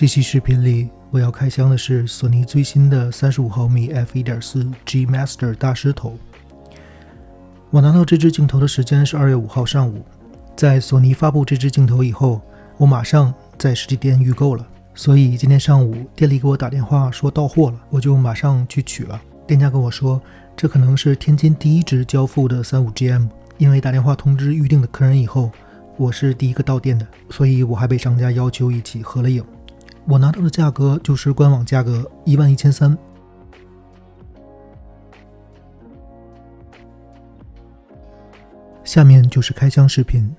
这期视频里我要开箱的是索尼最新的 35mm F1.4G大师头。我拿到这支镜头的时间是2月5号上午，在索尼发布这支镜头以后，我马上在实体店预购了，所以今天上午店里给我打电话说到货了，我就马上去取了。店家跟我说这可能是天津第一支交付的 35GM， 因为打电话通知预定的客人以后，我是第一个到店的，所以我还被商家要求一起合了影。我拿到的价格就是官网价格11300。下面就是开箱视频。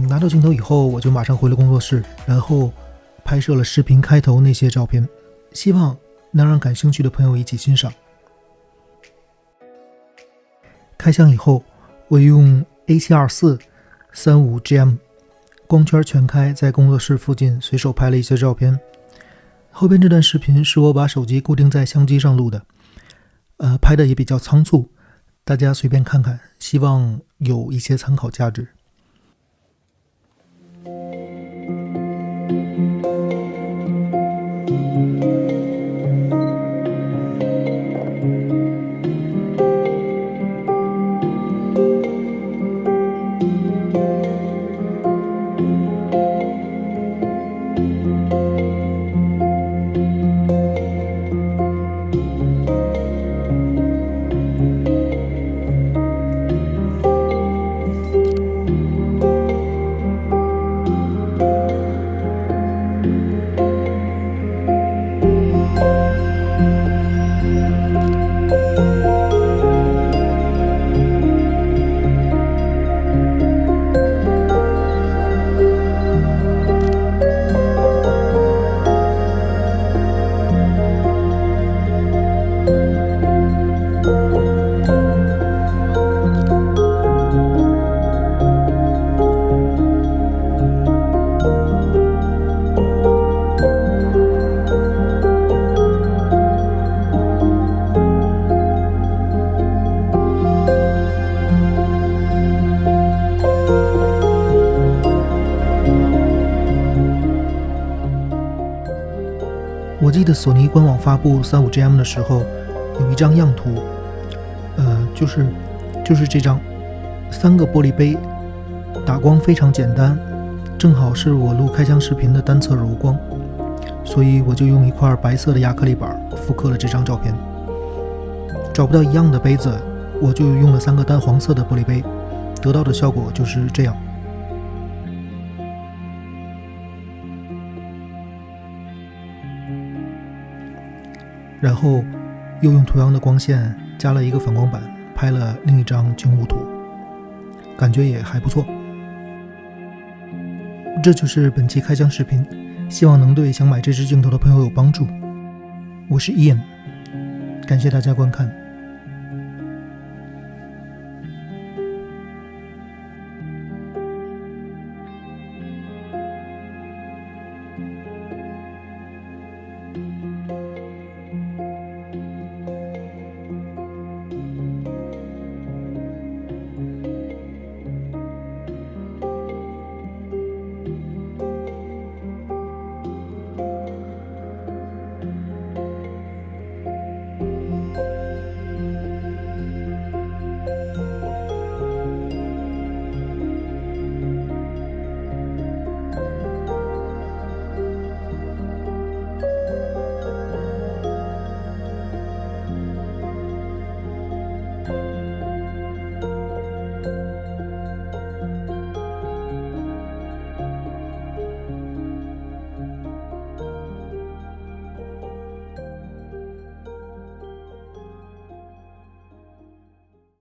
拿到镜头以后，我就马上回了工作室，然后拍摄了视频开头那些照片，希望能让感兴趣的朋友一起欣赏。开箱以后，我用 A724 35GM 光圈全开，在工作室附近随手拍了一些照片。后边这段视频是我把手机固定在相机上录的，拍的也比较仓促，大家随便看看，希望有一些参考价值。记得索尼官网发布 35GM 的时候，有一张样图，就是这张3个玻璃杯，打光非常简单，正好是我录开箱视频的单侧柔光，所以我就用一块白色的亚克力板复刻了这张照片。找不到一样的杯子，我就用了3个淡黄色的玻璃杯，得到的效果就是这样。然后又用同样的光线加了一个反光板，拍了另一张静物图，感觉也还不错。这就是本期开箱视频，希望能对想买这支镜头的朋友有帮助。我是 Ian， 感谢大家观看。